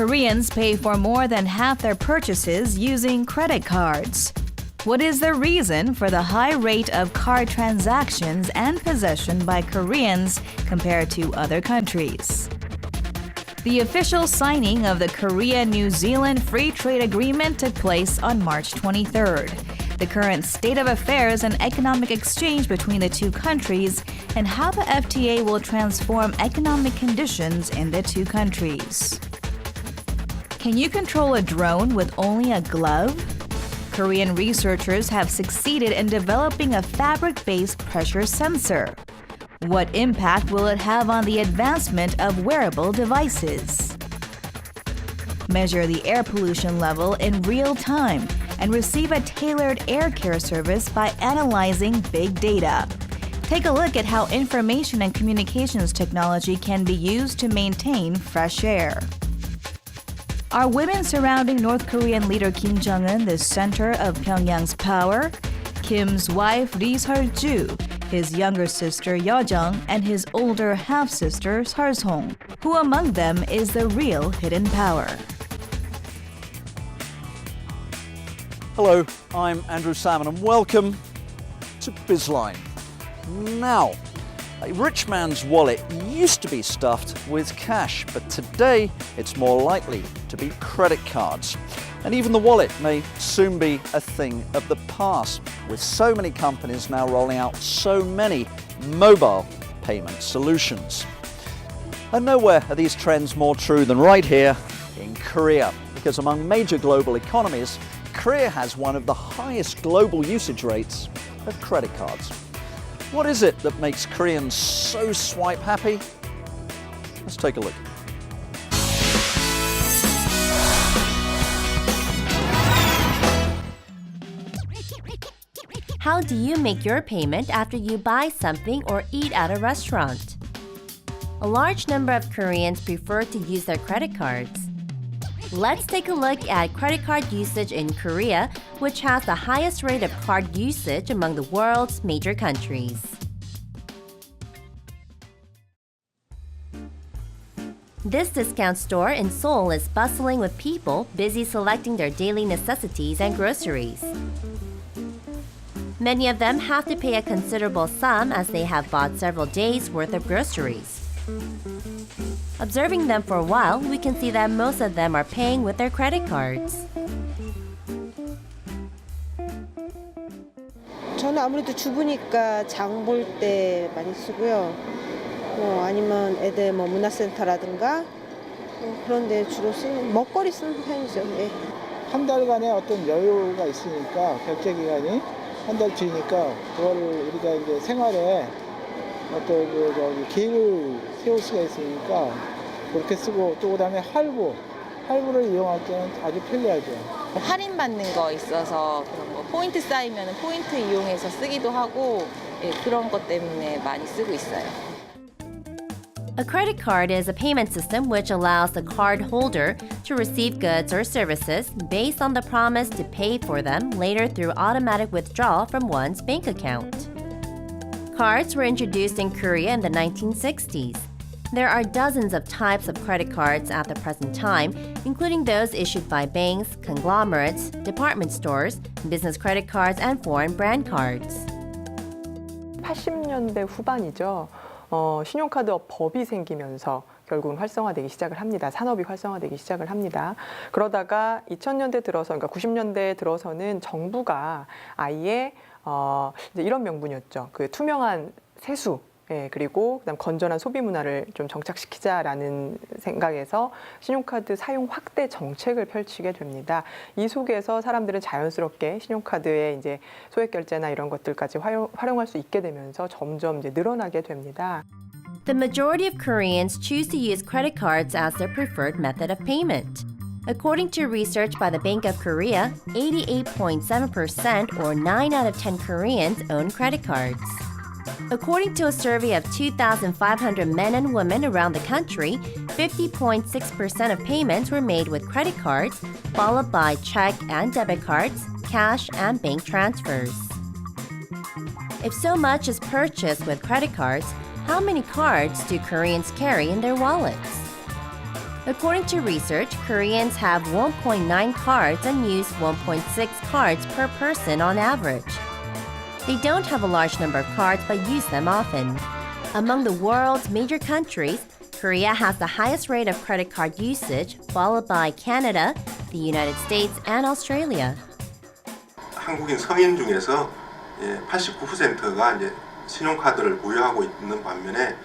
Koreans pay for more than half their purchases using credit cards. What is the reason for the high rate of card transactions and possession by Koreans compared to other countries? The official signing of the Korea-New Zealand Free Trade Agreement took place on March 23rd. The current state of affairs and economic exchange between the two countries, and how the FTA will transform economic conditions in the two countries. Can you control a drone with only a glove? Korean researchers have succeeded in developing a fabric-based pressure sensor. What impact will it have on the advancement of wearable devices? Measure the air pollution level in real time and receive a tailored air care service by analyzing big data. Take a look at how information and communications technology can be used to maintain fresh air. Are women surrounding North Korean leader Kim Jong-un the center of Pyongyang's power? Kim's wife Lee Seol-ju, his younger sister Yeojung, and his older half-sister Seol-song. Who among them is the real hidden power? Hello, I'm Andrew Salmon and welcome to Bizline. Now, a rich man's wallet used to be stuffed with cash, but today it's more likely to be credit cards. And even the wallet may soon be a thing of the past, with so many companies now rolling out so many mobile payment solutions. And nowhere are these trends more true than right here in Korea, because among major global economies, Korea has one of the highest global usage rates of credit cards. What is it that makes Koreans so swipe happy? Let's take a look. How do you make your payment after you buy something or eat at a restaurant? A large number of Koreans prefer to use their credit cards. Let's take a look at credit card usage in Korea, which has the highest rate of card usage among the world's major countries. This discount store in Seoul is bustling with people busy selecting their daily necessities and groceries. Many of them have to pay a considerable sum as they have bought several days' worth of groceries. Observing them for a while, we can see that most of them are paying with their credit cards. 저는 아무래도 주부니까 장 볼 때 많이 쓰고요. 아니면 애들 문화센터라든가 그런 데 주로 쓰는 먹거리 쓰는 편이죠. 예. 한 달간의 어떤 여유가 있으니까 결제 기간이 한 달 뒤니까 그거를 우리가 이제 생활에 어떤 계획을 세울 수가 있으니까 그렇게 쓰고 또 그다음에 할부를 이용할 때는 아주 편리하죠. 할인 받는 거 있어서 그런 거 포인트 쌓이면 포인트 이용해서 쓰기도 하고 그런 것 때문에 많이 쓰고 있어요. A credit card is a payment system which allows the card holder to receive goods or services based on the promise to pay for them later through automatic withdrawal from one's bank account. Cards were introduced in Korea in the 1960s. There are dozens of types of credit cards at the present time, including those issued by banks, conglomerates, department stores, business credit cards, and foreign brand cards. 80년대 후반이죠. 신용카드 법이 생기면서 결국은 활성화되기 시작을 합니다. 산업이 활성화되기 시작을 합니다. 그러다가 2000년대 들어서, 그러니까 90년대에 들어서는 정부가 아예 이제 이런 명분이었죠. 그 투명한 세수, 그리고 그다음 건전한 소비 문화를 좀 정착시키자라는 생각에서 신용카드 사용 확대 정책을 펼치게 됩니다. 이 속에서 사람들은 자연스럽게 신용카드의 이제 소액 결제나 이런 것들까지 활용할 수 있게 되면서 점점 이제 늘어나게 됩니다. The majority of Koreans choose to use credit cards as their preferred method of payment. According to research by the Bank of Korea, 88.7% or 9 out of 10 Koreans own credit cards. According to a survey of 2,500 men and women around the country, 50.6% of payments were made with credit cards, followed by check and debit cards, cash, and bank transfers. If so much is purchased with credit cards, how many cards do Koreans carry in their wallets? According to research, Koreans have 1.9 cards and use 1.6 cards per person on average. They don't have a large number of cards but use them often. Among the world's major countries, Korea has the highest rate of credit card usage, followed by Canada, the United States, and Australia. 한국인 성인 중에서 89%가 이제 신용카드를 보유하고 있는 반면에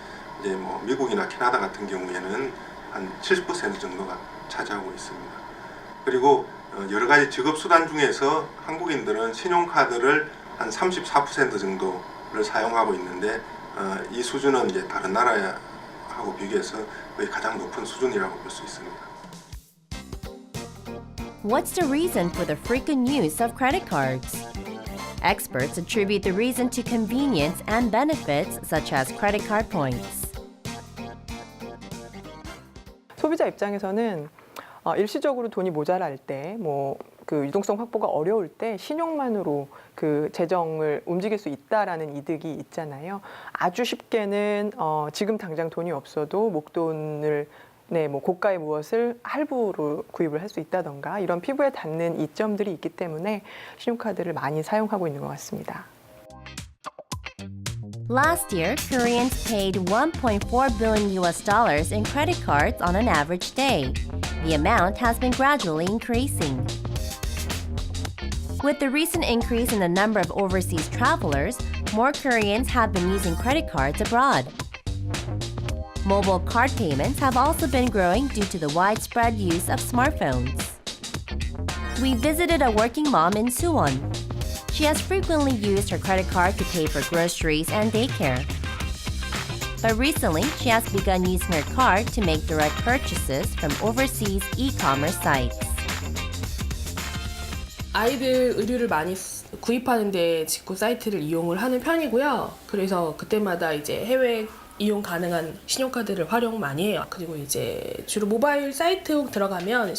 이제 뭐 미국이나 캐나다 같은 경우에는 한 70% 정도가 차지하고 있습니다. 그리고 여러 가지 지급 수단 중에서 한국인들은 신용카드를 한 34% 정도를 사용하고 있는데 이 수준은 이제 다른 나라하고 비교해서 거의 가장 높은 수준이라고 볼 수 있습니다. What's the reason for the frequent use of credit cards? Experts attribute the reason to convenience and benefits such as credit card points. 소비자 입장에서는 일시적으로 돈이 모자랄 때, 그 유동성 확보가 어려울 때 신용만으로 그 재정을 움직일 수 있다라는 이득이 있잖아요. 아주 쉽게는 지금 당장 돈이 없어도 목돈을 고가의 무엇을 할부로 구입을 할 수 있다던가 이런 피부에 닿는 이점들이 있기 때문에 신용카드를 많이 사용하고 있는 것 같습니다. Last year, Koreans paid $1.4 billion in credit cards on an average day. The amount has been gradually increasing. With the recent increase in the number of overseas travelers, more Koreans have been using credit cards abroad. Mobile card payments have also been growing due to the widespread use of smartphones. We visited a working mom in Suwon. She has frequently used her credit card to pay for groceries and daycare. But recently, she has begun using her card to make direct purchases from overseas e-commerce sites. 아이들 의류를 많이 구입하는 데 직구 사이트를 이용을 하는 편이고요. 그래서 그때마다 이제 해외 이용 가능한 신용카드를 활용 많이 해요. 그리고 이제 주로 모바일 사이트 들어가면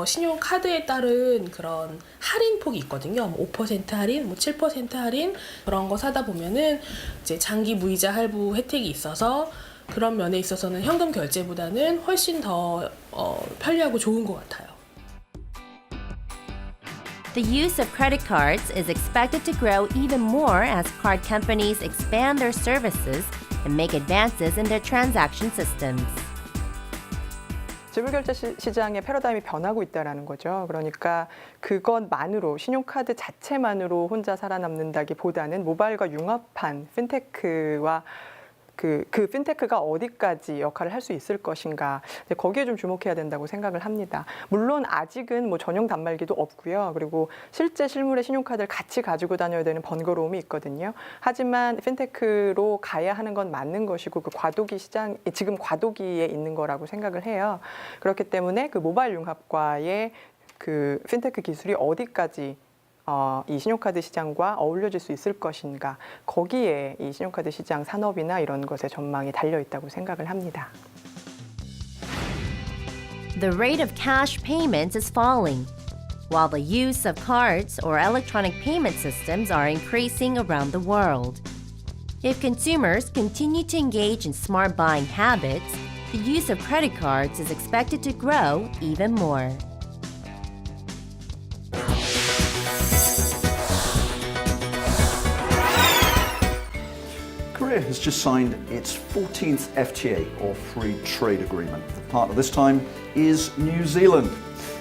신용카드에 따른 그런 할인폭이 있거든요. 5% 할인, 7% 할인 그런 거 사다 보면은 이제 장기 무이자 할부 혜택이 있어서 그런 면에 있어서는 현금 결제보다는 훨씬 더 편리하고 좋은 것 같아요. The use of credit cards is expected to grow even more as card companies expand their services and make advances in their transaction systems. 지불결제 시장의 패러다임이 변하고 있다는 거죠. 그러니까 그것만으로 신용카드 자체만으로 혼자 살아남는다기보다는 모바일과 융합한 핀테크와 그 핀테크가 어디까지 역할을 할 수 있을 것인가 거기에 좀 주목해야 된다고 생각을 합니다. 물론 아직은 전용 단말기도 없고요. 그리고 실물의 신용카드를 같이 가지고 다녀야 되는 번거로움이 있거든요. 하지만 핀테크로 가야 하는 건 맞는 것이고 그 과도기 시장 지금 과도기에 있는 거라고 생각을 해요. 그렇기 때문에 그 모바일 융합과의 그 핀테크 기술이 어디까지 이 신용카드 시장과 어울려질 수 있을 것인가 거기에 이 신용카드 시장 산업이나 이런 것에 전망이 달려 있다고 생각을 합니다. The rate of cash payments is falling, while the use of cards or electronic payment systems are increasing around the world. If consumers continue to engage in smart buying habits, the use of credit cards is expected to grow even more. Korea has just signed its 14th FTA, or Free Trade Agreement. The partner this time is New Zealand.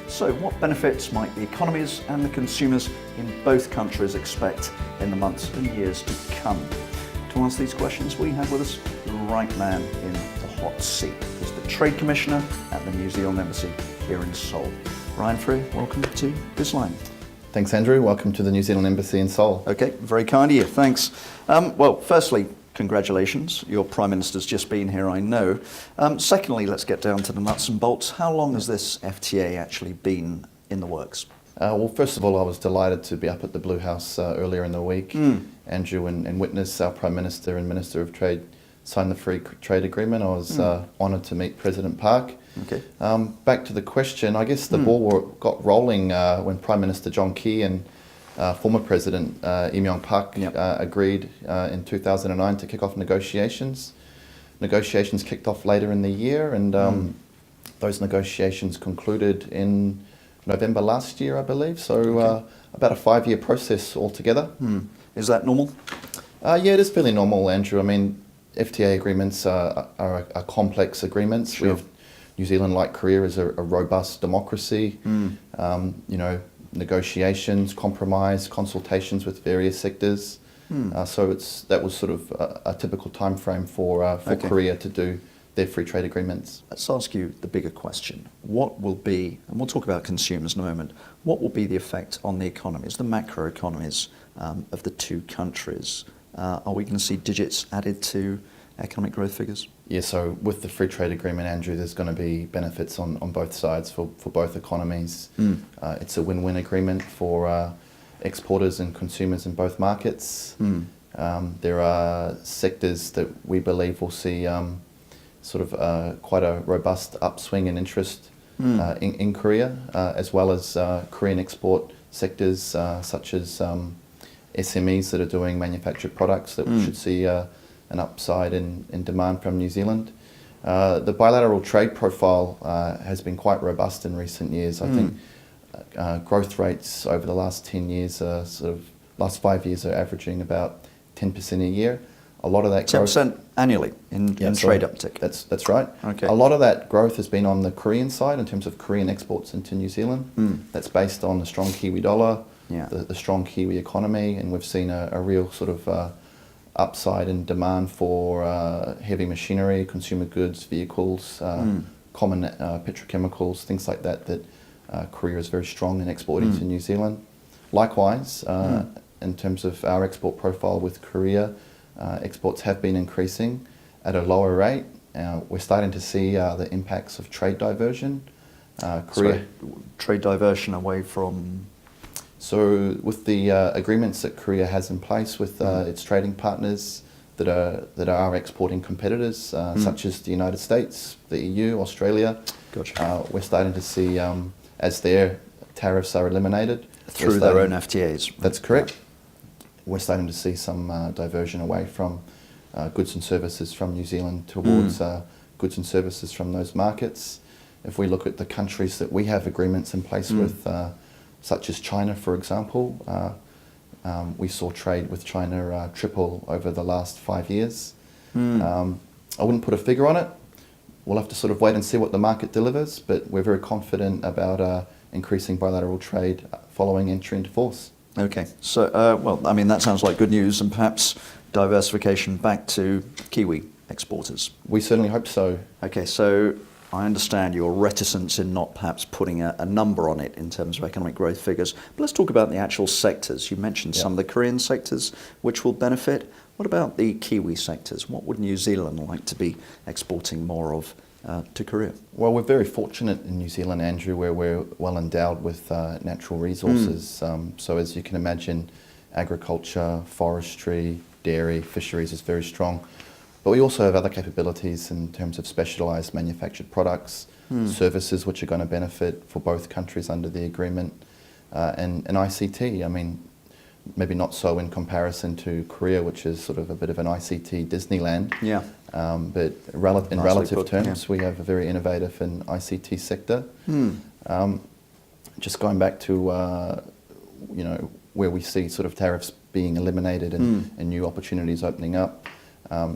So what benefits might the economies and the consumers in both countries expect in the months and years to come? To answer these questions, we have with us the right man in the hot seat. He's the Trade Commissioner at the New Zealand Embassy here in Seoul. Ryan Free, welcome to Bizline. Thanks, Andrew. Welcome to the New Zealand Embassy in Seoul. Okay, very kind of you, thanks. Well, firstly, congratulations. Your Prime Minister's just been here, I know. Secondly, let's get down to the nuts and bolts. How long has this FTA actually been in the works? Well, first of all, I was delighted to be up at the Blue House earlier in the week. Andrew and witness, our Prime Minister and Minister of Trade, signed the Free Trade Agreement. I was honoured to meet President Park. Okay. Back to the question, I guess the ball got rolling when Prime Minister Geun-hye and former President Im Park agreed in 2009 to kick off negotiations. Negotiations kicked off later in the year, and Those negotiations concluded in November last year, I believe. So about a 5-year process altogether. Is that normal? Yeah, it is fairly normal, Andrew. I mean, FTA agreements are complex agreements. Sure. We have New Zealand, like Korea, is a robust democracy. Negotiations, compromise, consultations with various sectors. So that was sort of a typical time frame for Korea to do their free trade agreements. Let's ask you the bigger question. What will be, and we'll talk about consumers in a moment, what will be the effect on the economies, the macro economies of the two countries? Are we going to see digits added to economic growth figures? Yeah, so with the free trade agreement, Andrew, there's going to be benefits on both sides for both economies. It's a win-win agreement for exporters and consumers in both markets. There are sectors that we believe will see quite a robust upswing in interest in Korea, as well as Korean export sectors such as SMEs that are doing manufactured products that we should see an upside in demand from New Zealand. The bilateral trade profile has been quite robust in recent years. I think growth rates over the last 10 years, last 5 years are averaging about 10% a year. A lot of that 10% annually in trade uptick. That's right. Okay. A lot of that growth has been on the Korean side in terms of Korean exports into New Zealand. That's based on the strong Kiwi dollar, the strong Kiwi economy, and we've seen a real sort of upside in demand for heavy machinery, consumer goods, vehicles, common petrochemicals, things like that Korea is very strong in exporting to New Zealand. Likewise, in terms of our export profile with Korea, exports have been increasing at a lower rate. We're starting to see the impacts of trade diversion. Trade diversion away from... So with the agreements that Korea has in place with its trading partners that are exporting competitors, such as the United States, the EU, Australia, we're starting to see, as their tariffs are eliminated... Through their own FTAs. That's correct. We're starting to see some diversion away from goods and services from New Zealand towards goods and services from those markets. If we look at the countries that we have agreements in place with, such as China, for example, we saw trade with China triple over the last 5 years. I wouldn't put a figure on it. We'll have to sort of wait and see what the market delivers, but we're very confident about increasing bilateral trade following entry into force. Okay, so, that sounds like good news, and perhaps diversification back to Kiwi exporters. We certainly hope so. Okay, so I understand your reticence in not perhaps putting a number on it in terms of economic growth figures, but let's talk about the actual sectors. You mentioned some of the Korean sectors which will benefit. What about the Kiwi sectors? What would New Zealand like to be exporting more of to Korea? Well, we're very fortunate in New Zealand, Andrew, where we're well endowed with natural resources. So as you can imagine, agriculture, forestry, dairy, fisheries is very strong. But we also have other capabilities in terms of specialised manufactured products, services which are going to benefit for both countries under the agreement, and ICT. I mean, maybe not so in comparison to Korea, which is sort of a bit of an ICT Disneyland. Yeah. But in relative terms, we have a very innovative and ICT sector. Just going back to where we see sort of tariffs being eliminated and new opportunities opening up.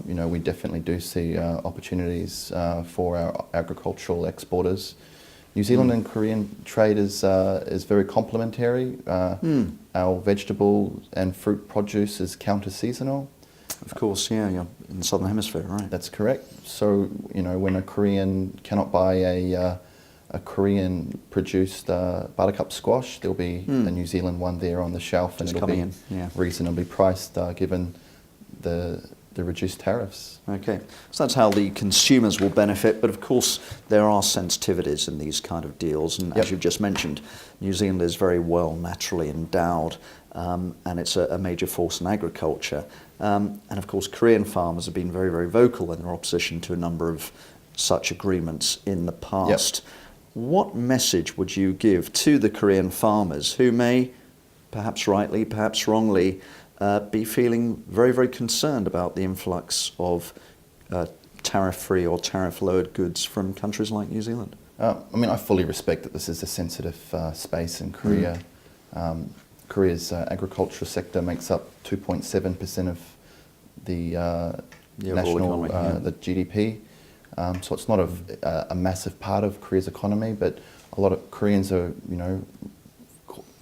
We definitely do see opportunities for our agricultural exporters. New Zealand and Korean trade is very complementary. Our vegetable and fruit produce is counter-seasonal. Of course, you're in the Southern Hemisphere, right? That's correct. So, when a Korean cannot buy a Korean-produced buttercup squash, there'll be a New Zealand one there on the shelf, and it'll be reasonably priced given the reduced tariffs. Okay, so that's how the consumers will benefit, but of course there are sensitivities in these kind of deals, and as you've just mentioned, New Zealand is very well naturally endowed, and it's a major force in agriculture, and of course Korean farmers have been very, very vocal in their opposition to a number of such agreements in the past. What message would you give to the Korean farmers who may, perhaps rightly, perhaps wrongly, be feeling very, very concerned about the influx of tariff-free or tariff-lowered goods from countries like New Zealand? I mean, I fully respect that this is a sensitive space in Korea. Korea's agriculture sector makes up 2.7% of the national economy, the GDP. So it's not a massive part of Korea's economy, but a lot of Koreans are,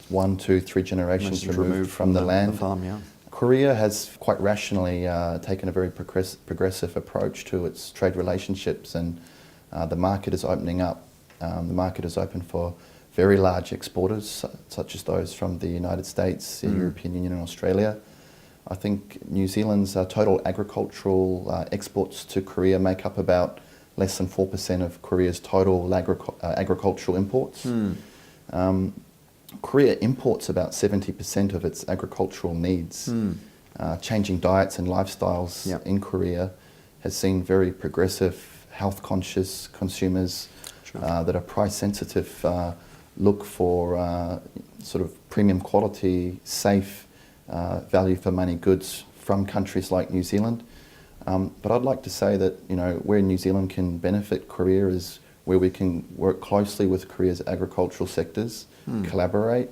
1, 2, 3 generations removed from the land. farm, yeah. Korea has quite rationally taken a very progressive approach to its trade relationships, and the market is opening up. The market is open for very large exporters, such as those from the United States, the European Union and Australia. I think New Zealand's total agricultural exports to Korea make up about less than 4% of Korea's total agricultural imports. Korea imports about 70% of its agricultural needs. Changing diets and lifestyles in Korea has seen very progressive, health-conscious consumers that are price-sensitive look for sort of premium quality, safe, value-for-money goods from countries like New Zealand. But I'd like to say that, where New Zealand can benefit Korea is where we can work closely with Korea's agricultural sectors, collaborate.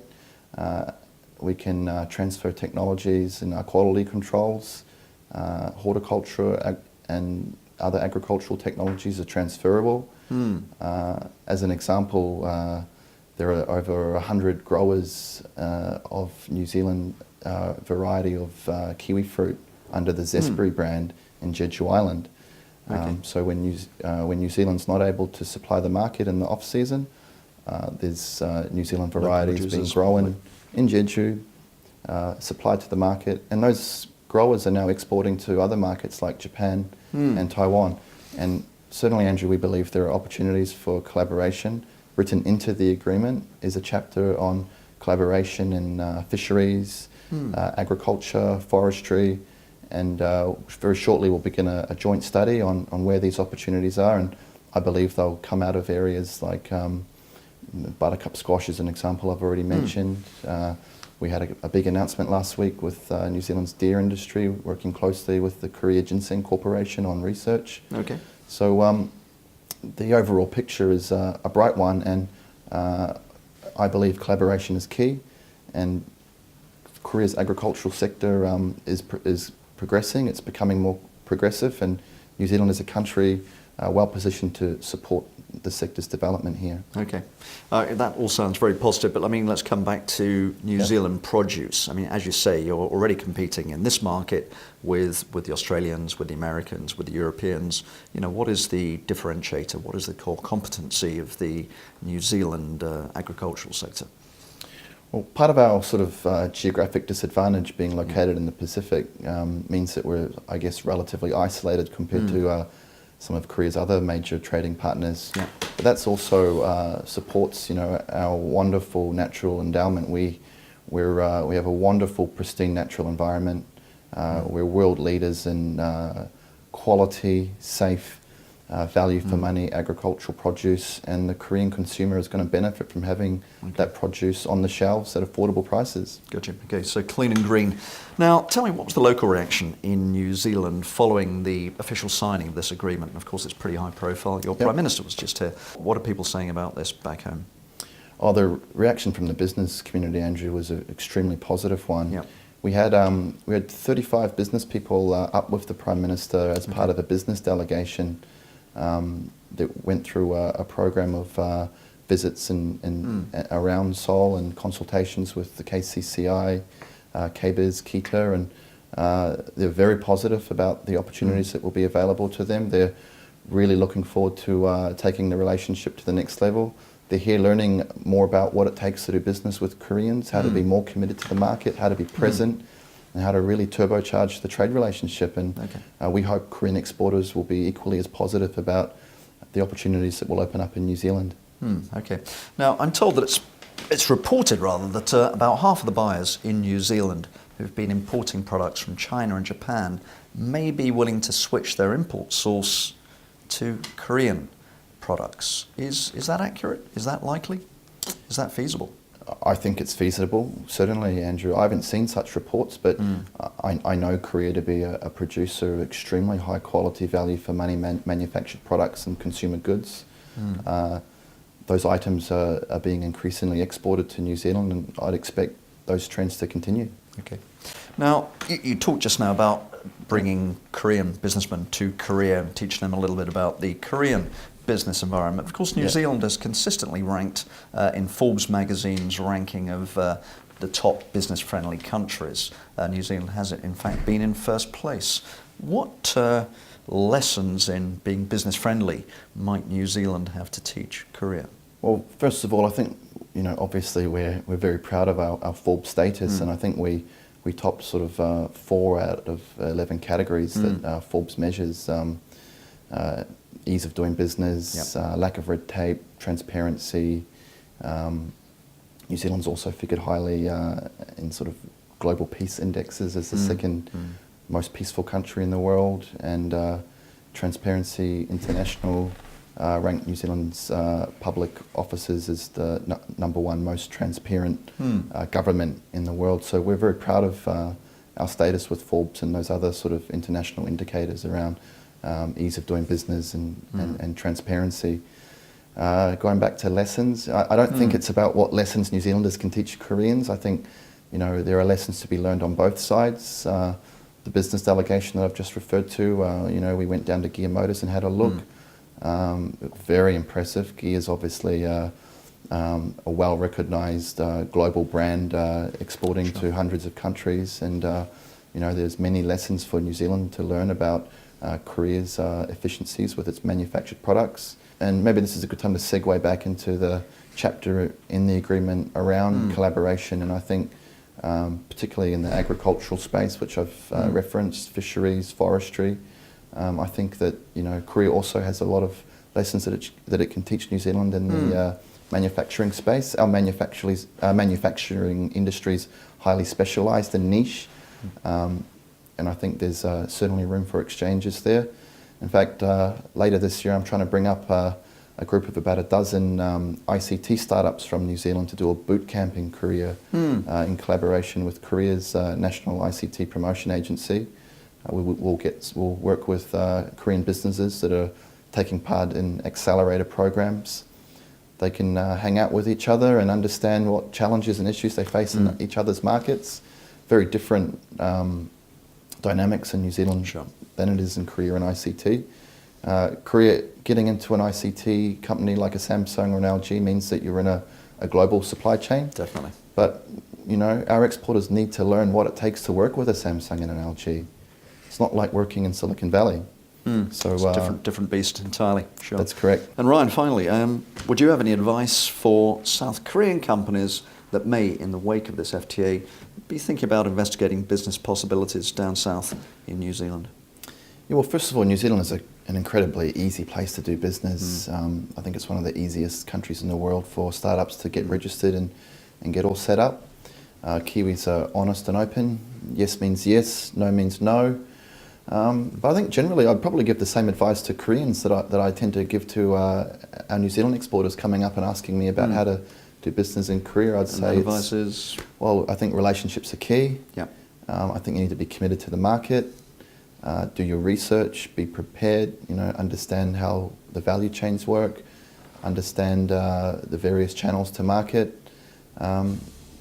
We can transfer technologies and quality controls. Horticulture and other agricultural technologies are transferable. As an example, there are over 100 growers of New Zealand variety of kiwi fruit under the Zespri brand in Jeju Island. So when New Zealand's not able to supply the market in the off-season, there's New Zealand varieties being grown in Jeju, supplied to the market, and those growers are now exporting to other markets like Japan and Taiwan. And certainly, Andrew, we believe there are opportunities for collaboration. Written into the agreement is a chapter on collaboration in fisheries, agriculture, forestry, and very shortly we'll begin a joint study on where these opportunities are, and I believe they'll come out of areas like buttercup squash is an example I've already mentioned. We had a big announcement last week with New Zealand's deer industry, working closely with the Korea Ginseng Corporation on research. So the overall picture is a bright one, and I believe collaboration is key, and Korea's agricultural sector is progressing. It's becoming more progressive, and New Zealand is a country well positioned to support the sector's development here. That all sounds very positive, but let's come back to New Zealand produce. As you say, you're already competing in this market with the Australians, with the Americans, with the Europeans. What is the differentiator? What is the core competency of the New Zealand agricultural sector? Well, part of our sort of geographic disadvantage being located in the Pacific means that we're, I guess, relatively isolated compared to some of Korea's other major trading partners. But that's also supports, our wonderful natural endowment. We have a wonderful, pristine natural environment. We're world leaders in quality, safe, value for money agricultural produce, and the Korean consumer is going to benefit from having that produce on the shelves at affordable prices. Gotcha. Okay, so clean and green. Now, tell me, what was the local reaction in New Zealand following the official signing of this agreement? Of course, it's pretty high profile. Your Prime Minister was just here. What are people saying about this back home? Oh, the reaction from the business community, Andrew, was an extremely positive one. We had 35 business people up with the Prime Minister as part of a business delegation that went through a program of visits around Seoul and consultations with the KCCI, KBIS, KITA, and they're very positive about the opportunities that will be available to them. They're really looking forward to taking the relationship to the next level. They're here learning more about what it takes to do business with Koreans, how to be more committed to the market, how to be present, and how to really turbocharge the trade relationship. And we hope Korean exporters will be equally as positive about the opportunities that will open up in New Zealand. Now, I'm told that it's reported, rather, that about half of the buyers in New Zealand who've been importing products from China and Japan may be willing to switch their import source to Korean products. Is that accurate? Is that likely? Is that feasible? I think it's feasible, certainly, Andrew. I haven't seen such reports, but I know Korea to be a producer of extremely high quality value for money manufactured products and consumer goods. Those items are being increasingly exported to New Zealand, and I'd expect those trends to continue. Okay. Now, you talked just now about bringing Korean businessmen to Korea and teaching them a little bit about the Korean business environment. Of course, New Zealand has consistently ranked in Forbes magazine's ranking of the top business-friendly countries. New Zealand has, in fact, been in first place. What lessons in being business-friendly might New Zealand have to teach Korea? Well, first of all, I think, obviously we're very proud of our Forbes status, and I think we topped sort of 4 out of 11 categories that Forbes measures. Ease of doing business, lack of red tape, transparency. New Zealand's also figured highly in sort of global peace indexes as the second most peaceful country in the world, and Transparency International ranked New Zealand's public offices as the number 1 most transparent government in the world. So we're very proud of our status with Forbes and those other sort of international indicators around ease of doing business and transparency. Going back to lessons, I don't think it's about what lessons New Zealanders can teach Koreans. I think, there are lessons to be learned on both sides. The business delegation that I've just referred to, we went down to Gear Motors and had a look. Very impressive. Gear is obviously a well-recognised global brand exporting to hundreds of countries, and there's many lessons for New Zealand to learn about Korea's efficiencies with its manufactured products. And maybe this is a good time to segue back into the chapter in the agreement around collaboration, and I think particularly in the agricultural space, which I've referenced, fisheries, forestry. I think that Korea also has a lot of lessons that it can teach New Zealand in the manufacturing space. Our manufacturing industry is highly specialised and niche, and I think there's certainly room for exchanges there. In fact, later this year I'm trying to bring up a group of about a dozen ICT startups from New Zealand to do a boot camp in Korea in collaboration with Korea's National ICT Promotion Agency. We'll work with Korean businesses that are taking part in accelerator programs. They can hang out with each other and understand what challenges and issues they face in each other's markets. Very different dynamics in New Zealand than it is in Korea and ICT. Korea, getting into an ICT company like a Samsung or an LG means that you're in a global supply chain. Definitely. But, our exporters need to learn what it takes to work with a Samsung and an LG. It's not like working in Silicon Valley. So it's a different beast entirely. Sure. That's correct. And Ryan, finally, would you have any advice for South Korean companies that may, in the wake of this FTA, be thinking about investigating business possibilities down south in New Zealand? Yeah, well, first of all, New Zealand is an incredibly easy place to do business. I think it's one of the easiest countries in the world for startups to get registered and get all set up. Kiwis are honest and open. Yes means yes, no means no. But I think generally I'd probably give the same advice to Koreans that I tend to give to our New Zealand exporters coming up and asking me about how to do business in Korea. I'd say advice is? Well, I think relationships are key. Yeah. I think you need to be committed to the market. Do your research, be prepared, understand how the value chains work, understand the various channels to market.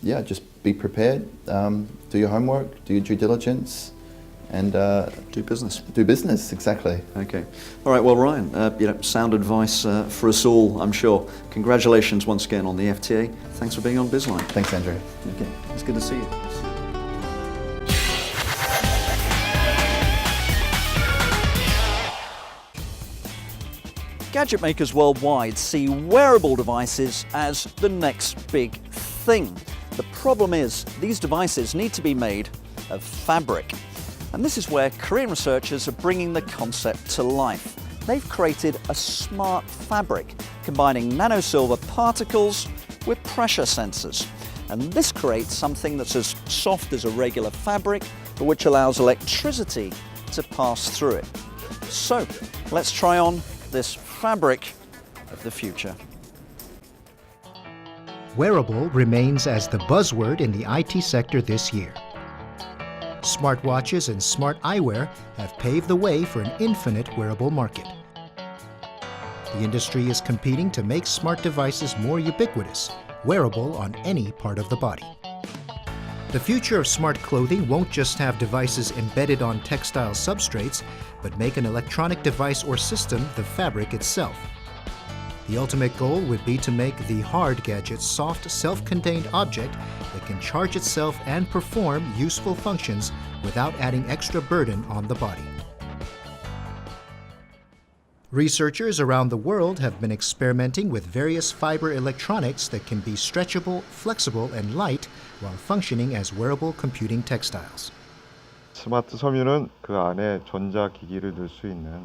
Just be prepared, do your homework, do your due diligence, and do business. Do business, exactly. Okay. All right, well, Ryan, sound advice for us all, I'm sure. Congratulations once again on the FTA. Thanks for being on Bizline. Thanks, Andrew. Okay, it's good to see you. Gadget makers worldwide see wearable devices as the next big thing. The problem is, these devices need to be made of fabric. And this is where Korean researchers are bringing the concept to life. They've created a smart fabric, combining nanosilver particles with pressure sensors. And this creates something that's as soft as a regular fabric, but which allows electricity to pass through it. So, let's try on this fabric of the future. Wearable remains as the buzzword in the IT sector this year. Smartwatches and smart eyewear have paved the way for an infinite wearable market. The industry is competing to make smart devices more ubiquitous, wearable on any part of the body. The future of smart clothing won't just have devices embedded on textile substrates, but make an electronic device or system the fabric itself. The ultimate goal would be to make the hard gadget soft, self-contained object that can charge itself and perform useful functions without adding extra burden on the body. Researchers around the world have been experimenting with various fiber electronics that can be stretchable, flexible, and light while functioning as wearable computing textiles. 스마트 섬유는 그 안에 전자기기를 넣을 수 있는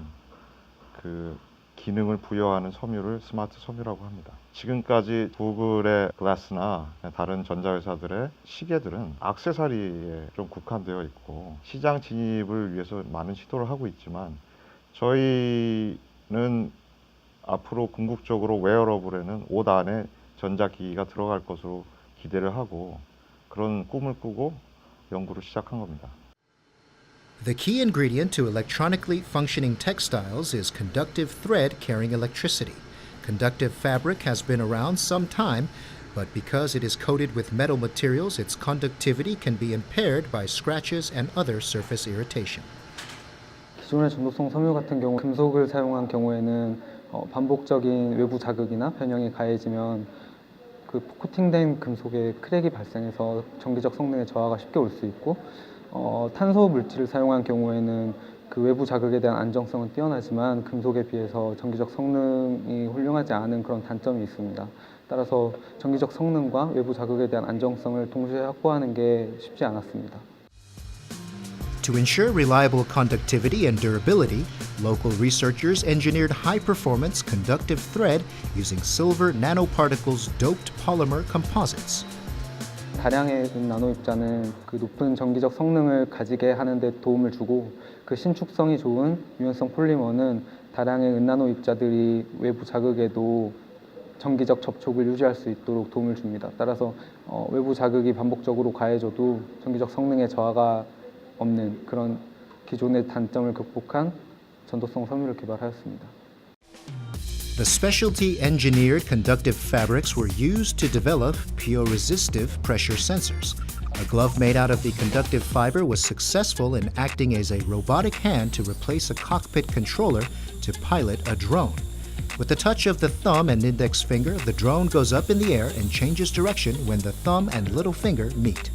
그 기능을 부여하는 섬유를 스마트 섬유라고 합니다. 지금까지 구글의 글라스나 다른 전자회사들의 시계들은 액세서리에 좀 국한되어 있고 시장 진입을 위해서 많은 시도를 하고 있지만 저희는 앞으로 궁극적으로 웨어러블에는 옷 안에 전자기기가 들어갈 것으로 기대를 하고 그런 꿈을 꾸고 연구를 시작한 겁니다. The key ingredient to electronically functioning textiles is conductive thread carrying electricity. Conductive fabric has been around some time, but because it is coated with metal materials, its conductivity can be impaired by scratches and other surface irritation. 기존의 전도성 섬유 같은 경우 금속을 사용한 경우에는 반복적인 외부 자극이나 변형이 가해지면 그 코팅된 금속에 크랙이 발생해서 전기적 성능에 저하가 쉽게 올 수 있고 탄소 물질을 사용한 경우에는 그 외부 자극에 대한 안정성은 뛰어나지만 금속에 비해서 전기적 성능이 훌륭하지 않은 그런 단점이 있습니다. 따라서 전기적 성능과 외부 자극에 대한 안정성을 동시에 확보하는 게 쉽지 않았습니다. To ensure reliable conductivity and durability, local researchers engineered high-performance conductive thread using silver nanoparticles doped polymer composites. 다량의 나노 입자는 그 높은 전기적 성능을 가지게 하는 데 도움을 주고 그 신축성이 좋은 유연성 폴리머는 다량의 은나노 입자들이 외부 자극에도 전기적 접촉을 유지할 수 있도록 도움을 줍니다. 따라서 외부 자극이 반복적으로 가해져도 전기적 성능에 저하가 없는 그런 기존의 단점을 극복한 전도성 섬유를 개발하였습니다. The specialty engineered conductive fabrics were used to develop piezo-resistive pressure sensors. A glove made out of the conductive fiber was successful in acting as a robotic hand to replace a cockpit controller to pilot a drone. With the touch of the thumb and index finger, the drone goes up in the air and changes direction when the thumb and little finger meet.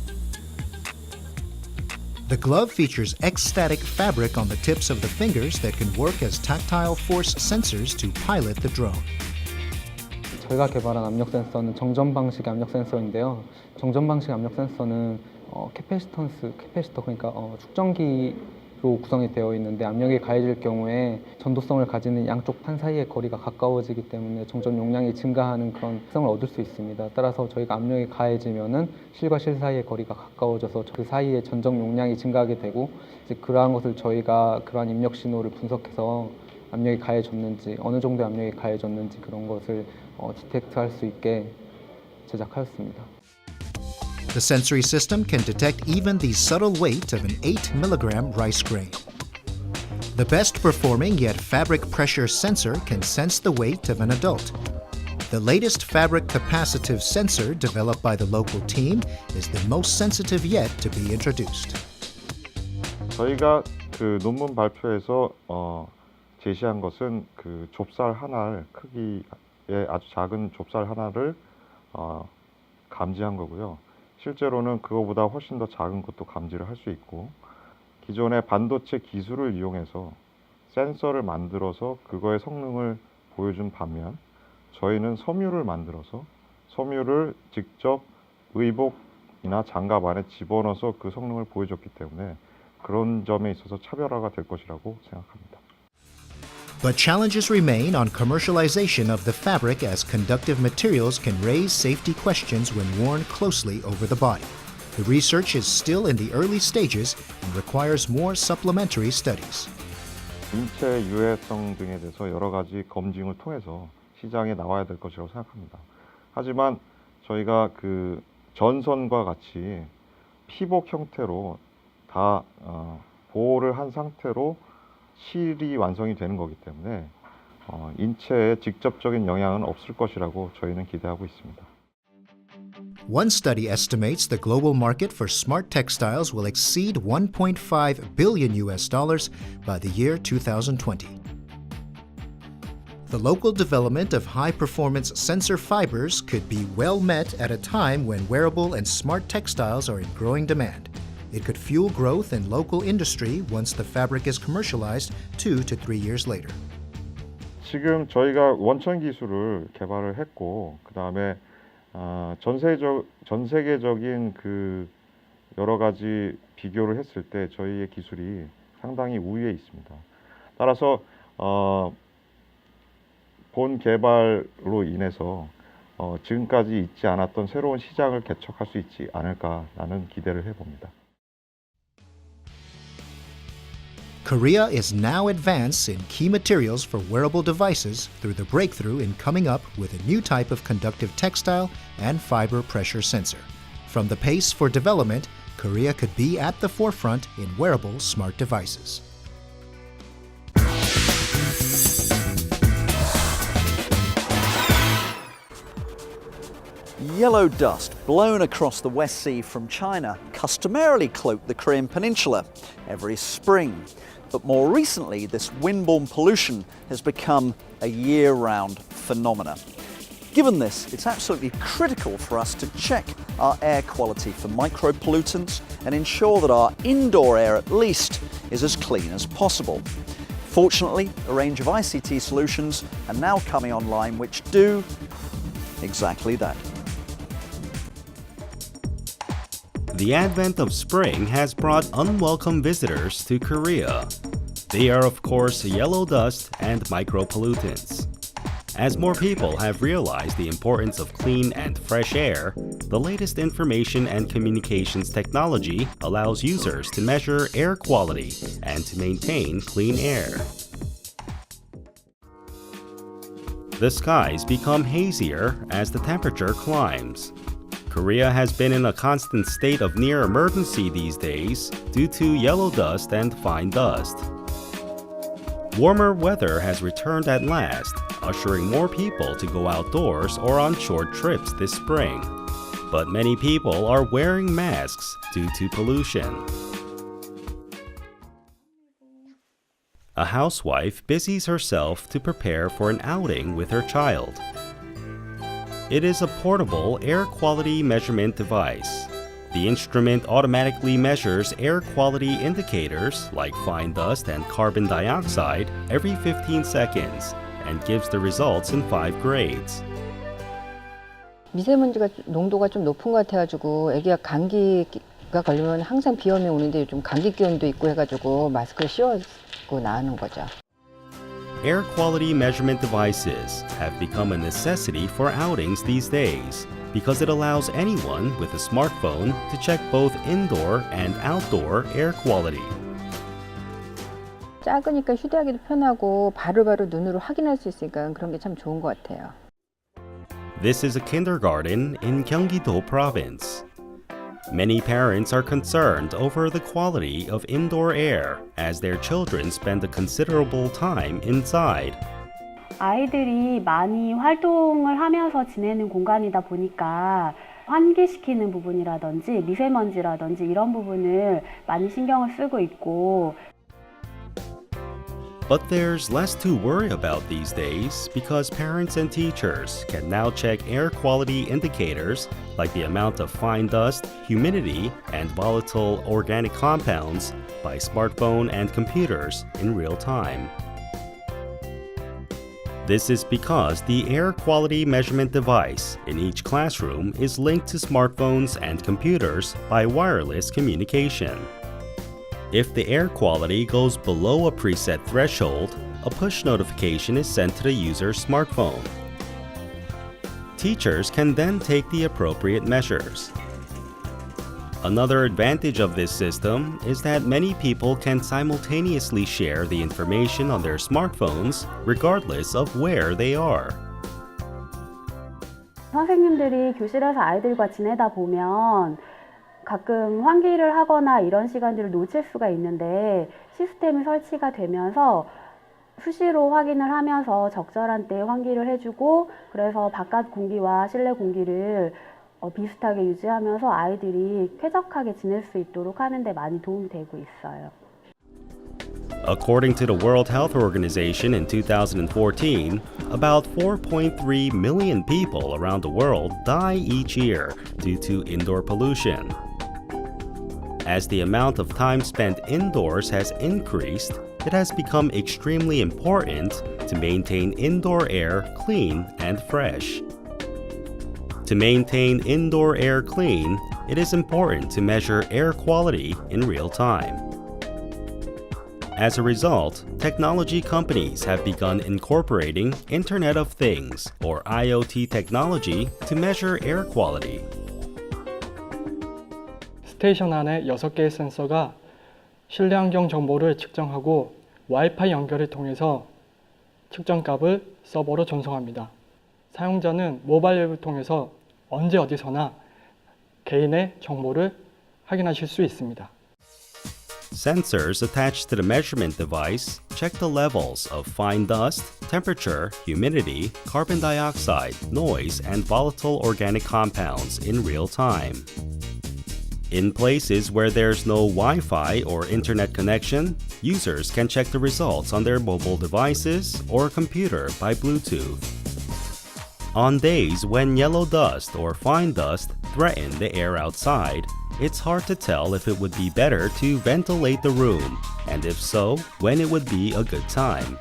The glove features X-static fabric on the tips of the fingers that can work as tactile force sensors to pilot the drone. 저희가 개발한 압력 센서는 정전 방식 압력 센서인데요. 정전 방식 압력 센서는 캐패시터 그러니까 축전기로 구성이 되어 있는데 압력이 가해질 경우에 전도성을 가지는 양쪽 판 사이의 거리가 가까워지기 때문에 정전 용량이 증가하는 그런 특성을 얻을 수 있습니다. 따라서 저희가 압력이 가해지면은 실과 실 사이의 거리가 가까워져서 그 사이에 전정 용량이 증가하게 되고 이제 그러한 것을 저희가 그러한 입력 신호를 분석해서 압력이 가해졌는지 어느 정도의 압력이 가해졌는지 그런 것을 디텍트할 수 있게 제작하였습니다. The sensory system can detect even the subtle weight of an 8 milligram rice grain. The best performing yet fabric pressure sensor can sense the weight of an adult. The latest fabric capacitive sensor developed by the local team is the most sensitive yet to be introduced. 저희가 그 논문 발표에서 제시한 것은 그 좁쌀 하나를 크기의 아주 작은 좁쌀 하나를 감지한 거고요. 실제로는 그거보다 훨씬 더 작은 것도 감지를 할 수 있고 기존의 반도체 기술을 이용해서 센서를 만들어서 그거의 성능을 보여준 반면 저희는 섬유를 만들어서 섬유를 직접 의복이나 장갑 안에 집어넣어서 그 성능을 보여줬기 때문에 그런 점에 있어서 차별화가 될 것이라고 생각합니다. But challenges remain on commercialization of the fabric as conductive materials can raise safety questions when worn closely over the body. The research is still in the early stages and requires more supplementary studies. 인체 유해성 등에 대해서 여러 가지 검증을 통해서 시장에 나와야 될 것이라고 생각합니다. 하지만 저희가 그 전선과 같이 피복 형태로 다 보호를 한 상태로 실이 완성이 되는 거기 때문에 인체에 직접적인 영향은 없을 것이라고 저희는 기대하고 있습니다. One study estimates the global market for smart textiles will exceed $1.5 billion by the year 2020. The local development of high-performance sensor fibers could be well met at a time when wearable and smart textiles are in growing demand. It could fuel growth in local industry once the fabric is commercialized 2 to 3 years later. 지금 저희가 원천 기술을 개발을 했고 그 다음에 전 세계적인 그 여러 가지 비교를 했을 때 저희의 기술이 상당히 우위에 있습니다. 따라서 본 개발로 인해서 지금까지 있지 않았던 새로운 시장을 개척할 수 있지 않을까라는 기대를 해봅니다. Korea is now advanced in key materials for wearable devices through the breakthrough in coming up with a new type of conductive textile and fiber pressure sensor. From the pace for development, Korea could be at the forefront in wearable smart devices. Yellow dust blown across the West Sea from China customarily cloaked the Korean peninsula every spring. But more recently, this windborne pollution has become a year-round phenomenon. Given this, it's absolutely critical for us to check our air quality for micropollutants and ensure that our indoor air at least is as clean as possible. Fortunately, a range of ICT solutions are now coming online which do exactly that. The advent of spring has brought unwelcome visitors to Korea. They are, of course, yellow dust and micropollutants. As more people have realized the importance of clean and fresh air, the latest information and communications technology allows users to measure air quality and to maintain clean air. The skies become hazier as the temperature climbs. Korea has been in a constant state of near emergency these days due to yellow dust and fine dust. Warmer weather has returned at last, ushering more people to go outdoors or on short trips this spring. But many people are wearing masks due to pollution. A housewife busies herself to prepare for an outing with her child. It is a portable air quality measurement device. The instrument automatically measures air quality indicators like fine dust and carbon dioxide every 15 seconds and gives the results in 5 grades. 미세먼지가 농도가 좀 높은 것 같아가지고 애기가 감기가 걸리면 항상 비염이 오는데 요즘 감기 기운도 있고 해가지고 마스크를 씌워고 나오는 거죠. Air quality measurement devices have become a necessity for outings these days because it allows anyone with a smartphone to check both indoor and outdoor air quality. 작으니까 휴대하기도 편하고 바로바로 눈으로 확인할 수 있으니까 그런 게 참 좋은 것 같아요. This is a kindergarten in Gyeonggi-do province. Many parents are concerned over the quality of indoor air as their children spend a considerable time inside. 아이들이 많이 활동을 하면서 지내는 공간이다 보니까 환기시키는 부분이라든지 미세먼지라든지 이런 부분을 많이 신경을 쓰고 있고. But there's less to worry about these days because parents and teachers can now check air quality indicators like the amount of fine dust, humidity, and volatile organic compounds by smartphone and computers in real time. This is because the air quality measurement device in each classroom is linked to smartphones and computers by wireless communication. If the air quality goes below a preset threshold, a push notification is sent to the user's smartphone. Teachers can then take the appropriate measures. Another advantage of this system is that many people can simultaneously share the information on their smartphones regardless of where they are. 선생님들이 교실에서 아이들과 지내다 보면 가끔 환기를 하거나 이런 시간들을 놓칠 수가 있는데 시스템이 설치가 되면서 수시로 확인을 하면서 적절한 때에 환기를 해주고 그래서 바깥 공기와 실내 공기를 비슷하게 유지하면서 아이들이 쾌적하게 지낼 수 있도록 하는 데 많이 도움이 되고 있어요. According to the World Health Organization in 2014, about 4.3 million people around the world die each year due to indoor pollution. As the amount of time spent indoors has increased, it has become extremely important to maintain indoor air clean and fresh. To maintain indoor air clean, it is important to measure air quality in real time. As a result, technology companies have begun incorporating Internet of Things, or IoT technology, to measure air quality. 스테이션 안에 6개의 센서가 실내 환경 정보를 측정하고 와이파이 연결을 통해서 측정값을 서버로 전송합니다. 사용자는 모바일 앱을 통해서 언제 어디서나 개인의 정보를 확인하실 수 있습니다. Sensors attached to the measurement device check the levels of fine dust, temperature, humidity, carbon dioxide, noise, and volatile organic compounds in real time. In places where there's no Wi-Fi or internet connection, users can check the results on their mobile devices or computer by Bluetooth. On days when yellow dust or fine dust threaten the air outside, it's hard to tell if it would be better to ventilate the room, and if so, when it would be a good time.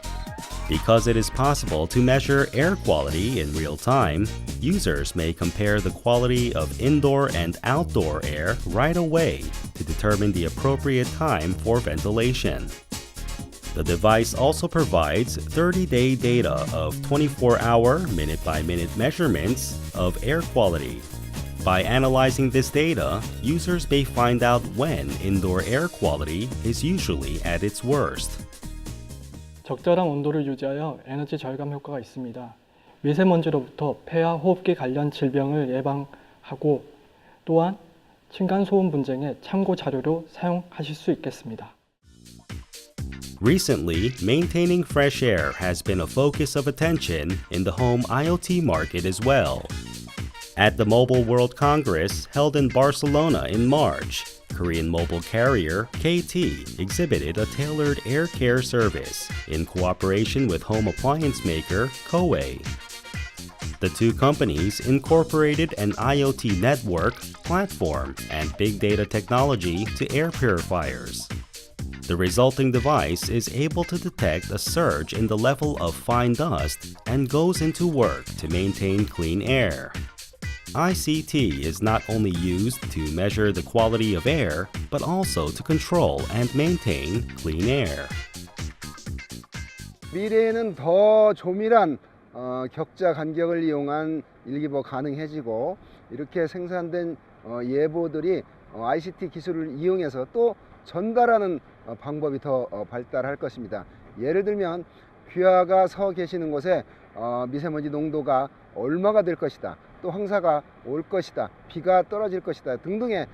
Because it is possible to measure air quality in real time, users may compare the quality of indoor and outdoor air right away to determine the appropriate time for ventilation. The device also provides 30-day data of 24-hour, minute-by-minute measurements of air quality. By analyzing this data, users may find out when indoor air quality is usually at its worst. 적절한 온도를 유지하여 에너지 절감 효과가 있습니다. 미세먼지로부터 폐와 호흡기 관련 질병을 예방하고 또한 층간소음 분쟁의 참고 자료로 사용하실 수 있겠습니다. Recently, maintaining fresh air has been a focus of attention in the home IoT market as well. At the Mobile World Congress held in Barcelona in March, Korean mobile carrier KT exhibited a tailored air care service in cooperation with home appliance maker Geun-hye. The two companies incorporated an IoT network, platform, and big data technology to air purifiers. The resulting device is able to detect a surge in the level of fine dust and goes into work to maintain clean air. ICT is not only used to measure the quality of air, but also to control and maintain clean air. 미래에는 더 조밀한 격자 간격을 이용한 일기보 가능해지고 이렇게 생산된 예보들이 ICT 기술을 이용해서 또 전달하는 방법이 더 발달할 것입니다. 예를 들면 귀하가 서 계시는 곳에 미세먼지 농도가 얼마가 될 것이다. 또 황사가 올 것이다. 비가 떨어질 것이다. 등등의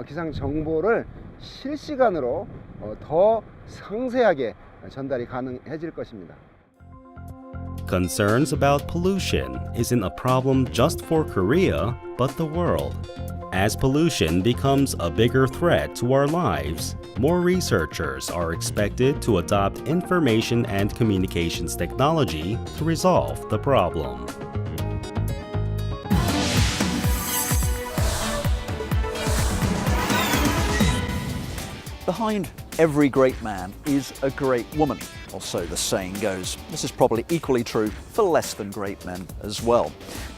기상 정보를 실시간으로 더 상세하게 전달이 가능해질 것입니다. Concerns about pollution isn't a problem just for Korea, but the world. As pollution becomes a bigger threat to our lives, more researchers are expected to adopt information and communications technology to resolve the problem. Behind every great man is a great woman, or so the saying goes. This is probably equally true for less than great men as well.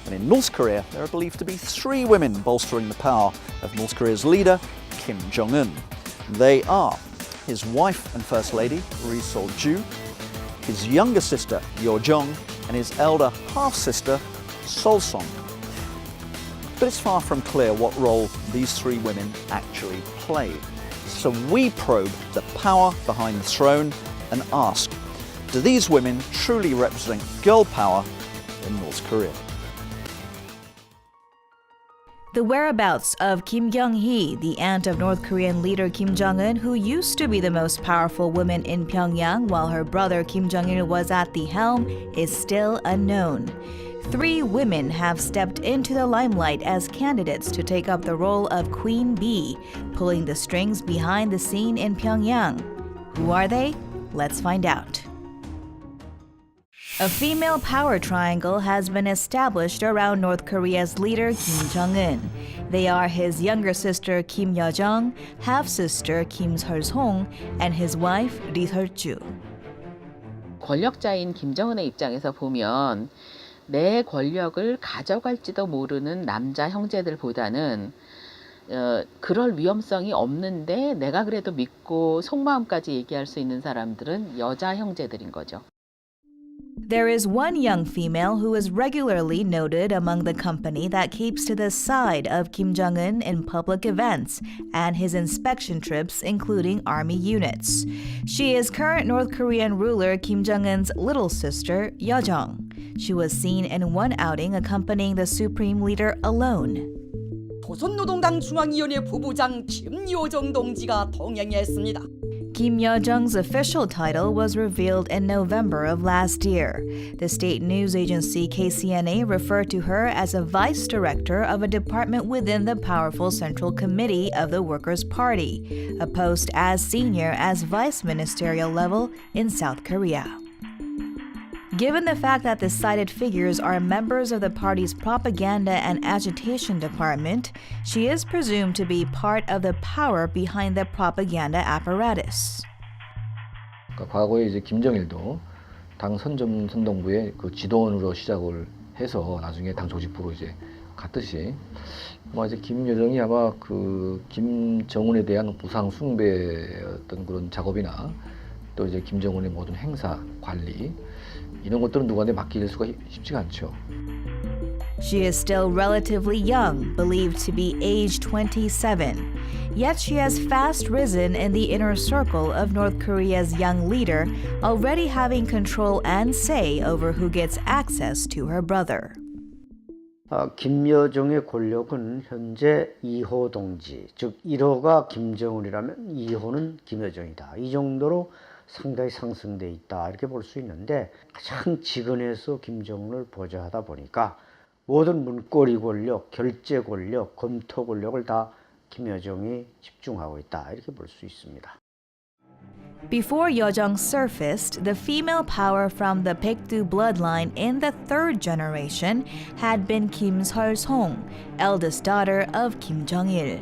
And in North Korea, there are believed to be 3 women bolstering the power of North Korea's leader, Kim Jong-un. They are his wife and First Lady, Ri Sol-ju, his younger sister, Yo-jong, and his elder half-sister, Sol-song. But it's far from clear what role these 3 women actually played. So we probe the power behind the throne and ask, do these women truly represent girl power in North Korea? The whereabouts of Kim Geun-hye, the aunt of North Korean leader Kim Jong-un, who used to be the most powerful woman in Pyongyang while her brother Kim Jong-il was at the helm, is still unknown. 3 women have stepped into the limelight as candidates to take up the role of Queen Bee, pulling the strings behind the scene in Pyongyang. Who are they? Let's find out. A female power triangle has been established around North Korea's leader Kim Jong-un. They are his younger sister Kim Yo-jong, half-sister Kim Seol-song, and his wife Lee Seol-ju. 권력자인 김정은의 입장에서 보면 내 권력을 가져갈지도 모르는 남자 형제들보다는 그럴 위험성이 없는데 내가 그래도 믿고 속마음까지 얘기할 수 있는 사람들은 여자 형제들인 거죠. There is one young female who is regularly noted among the company that keeps to the side of Kim Jong-un in public events and his inspection trips, including army units. She is current North Korean ruler Kim Jong-un's little sister, Yo-jong. She was seen in one outing accompanying the supreme leader alone. 조선노동당 중앙위원회 부부장 김요정 동지가 동행했습니다. Kim Yo-jong's official title was revealed in November of last year. The state news agency KCNA referred to her as a vice director of a department within the powerful Central Committee of the Workers' Party, a post as senior as vice ministerial level in South Korea. Given the fact that the cited figures are members of the party's propaganda and agitation department, she is presumed to be part of the power behind the propaganda apparatus. 과거에 이제 김정일도 당 선동부의 그 지도원으로 시작을 해서 나중에 당 조직부로 이제 갔듯이 아마 이제 김여정이 아마 그 김정은에 대한 부상 숭배의 어떤 그런 작업이나 또 이제 김정은의 모든 행사 관리 이런 것들은 누구한테 맡길 수가 쉽지가 않죠. She is still relatively young, believed to be age 27. Yet she has fast risen in the inner circle of North Korea's young leader, already having control and say over who gets access to her brother. 김여정의 권력은 현재 2호 동지, 즉 1호가 김정은이라면 2호는 김여정이다. 이 정도로 상당히 상승돼 있다 이렇게 볼 수 있는데 가장 지근해서 김정은을 보좌하다 보니까 모든 문고리 권력, 결제 권력, 검토 권력을 다 김여정이 집중하고 있다 이렇게 볼 수 있습니다. Before Yo-jong surfaced, the female power from the Baekdu bloodline in the 3rd generation had been Kim Seol-song, eldest daughter of Kim Jong-il.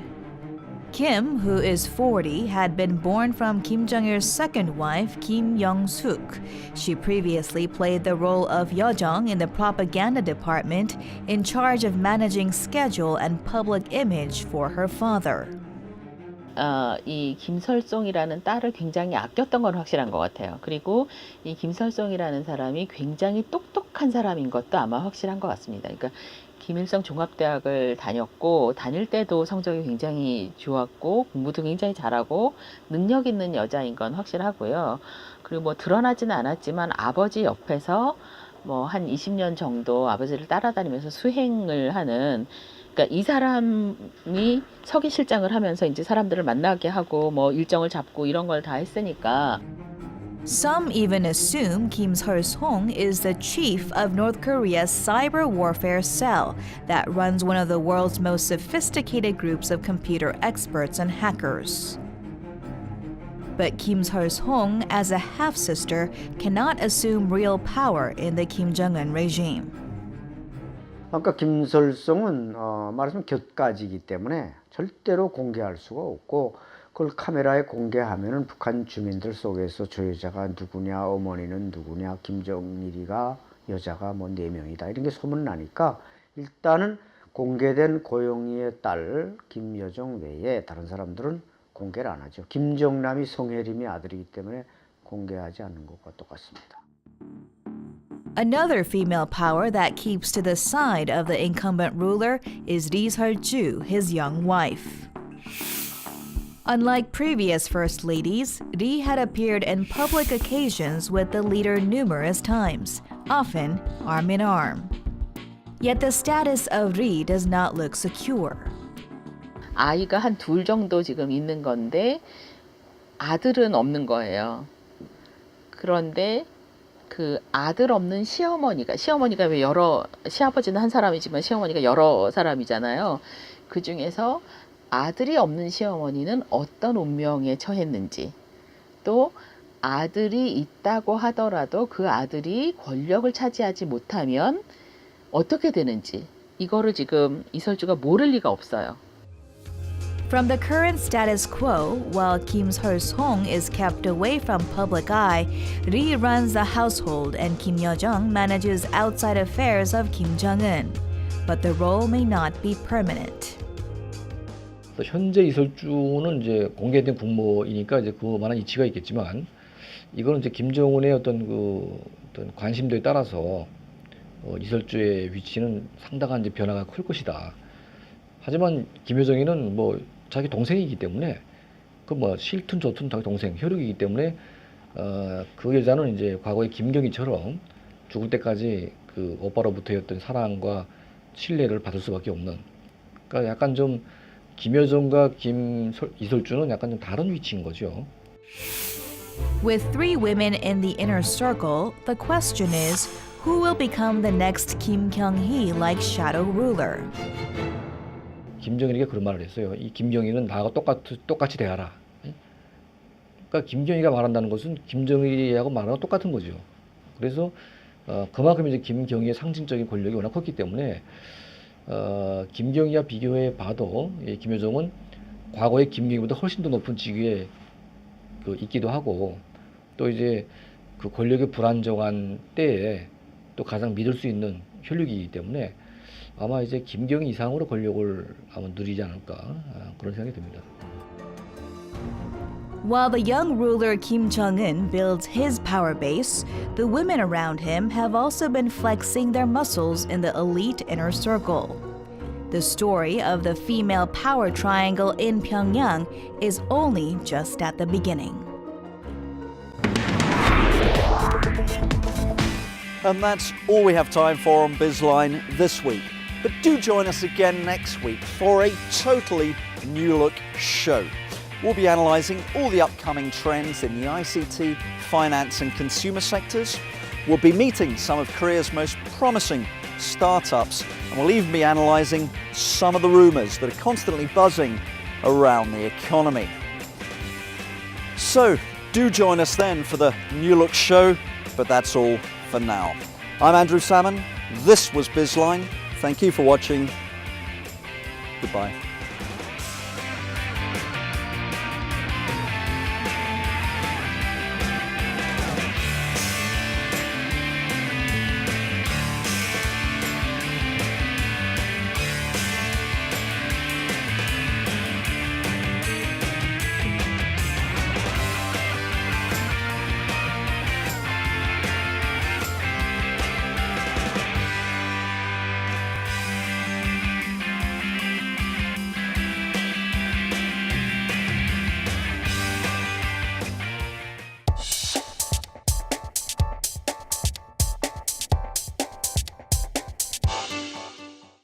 Kim, who is 40, had been born from Kim Jong-il's second wife, Kim Young-suk. She previously played the role of Yo-jong in the propaganda department, in charge of managing schedule and public image for her father. 이 김설송이라는 딸을 굉장히 아꼈던 건 확실한 것 같아요. 그리고 이 김설송이라는 사람이 굉장히 똑똑한 사람인 것도 아마 확실한 것 같습니다. 그러니까 김일성 종합대학을 다녔고 다닐 때도 성적이 굉장히 좋았고 공부도 굉장히 잘하고 능력 있는 여자인 건 확실하고요. 그리고 뭐 드러나지는 않았지만 아버지 옆에서 뭐 한 20년 정도 아버지를 따라다니면서 수행을 하는 그러니까 이 사람이 서기 실장을 하면서 이제 사람들을 만나게 하고 뭐 일정을 잡고 이런 걸 다 했으니까 Some even assume Kim Seol-song is the chief of North Korea's cyber warfare cell that runs one of the world's most sophisticated groups of computer experts and hackers. But Kim Seol-song, as a half-sister, cannot assume real power in the Kim Jong-un regime. 아까 김설송은 말하자면 곁가지이기 때문에 절대로 공개할 수가 없고 그걸 카메라에 공개하면은 북한 주민들 속에서 저 여자가 누구냐, 어머니는 누구냐, 김정일이가 여자가 뭐 4명이다 이런 게 소문 나니까 일단은 공개된 고영희의 딸 김여정 외에 다른 사람들은 공개를 안 하죠. 김정남이 송혜림의 아들이기 때문에 공개하지 않는 것과 똑같습니다. Another female power that keeps to the side of the incumbent ruler is Lee Seol-ju, his young wife. Unlike previous first ladies, Lee had appeared in public occasions with the leader numerous times, often arm in arm. Yet the status of Ri does not look secure. 아이가 한 둘 정도 지금 있는 건데 아들은 없는 거예요. 그런데 그 아들 없는 시어머니가 왜 시아버지는 한 사람이지만 시어머니가 여러 사람이잖아요. 그 중에서 아들이 없는 시어머니는 어떤 운명에 처했는지, 또 아들이 있다고 하더라도 그 아들이 권력을 차지하지 못하면 어떻게 되는지, 이거를 지금 이설주가 모를 리가 없어요. From the current status quo, while Kim Seol-song is kept away from public eye, Ri runs the household and Kim Yo-jung manages outside affairs of Kim Jong-un. But the role may not be permanent. 현재 이설주는 이제 공개된 국모이니까 이제 그만한 이치가 있겠지만, 이거는 이제 김정은의 어떤 관심도에 따라서 이설주의 위치는 상당한 이제 변화가 클 것이다. 하지만 김여정이는 뭐 자기 동생이기 때문에 그 뭐 싫든 좋든 자기 동생 혈육이기 때문에 그 여자는 이제 과거의 김경희처럼 죽을 때까지 그 오빠로부터의 어떤 사랑과 신뢰를 받을 수밖에 없는, 그러니까 약간 좀 김여정과 이설주는 약간 좀 다른 위치인 거죠. With 3 women in the inner circle, the question is, who will become the next Kim Geun-hye like shadow ruler? 김정일이가 그런 말을 했어요. 이 김경희는 나하고 똑같이 대하라. 그러니까 김경희가 말한다는 것은 김정일이하고 말하고 똑같은 거죠. 그래서 그만큼 이제 김경희의 상징적인 권력이 워낙 컸기 때문에 김경희와 비교해 봐도 김여정은 과거의 김경희보다 훨씬 더 높은 직위에 있기도 하고, 또 이제 그 권력의 불안정한 때에 또 가장 믿을 수 있는 혈육이기 때문에 아마 이제 김경희 이상으로 권력을 아마 누리지 않을까, 그런 생각이 듭니다. While the young ruler Kim Jong-un builds his power base, the women around him have also been flexing their muscles in the elite inner circle. The story of the female power triangle in Pyongyang is only just at the beginning. And that's all we have time for on Bizline this week. But do join us again next week for a totally new look show. We'll be analysing all the upcoming trends in the ICT, finance and consumer sectors. We'll be meeting some of Korea's most promising startups, and we'll even be analysing some of the rumours that are constantly buzzing around the economy. So do join us then for the New Look show, but that's all for now. I'm Andrew Salmon. This was Bizline. Thank you for watching. Goodbye.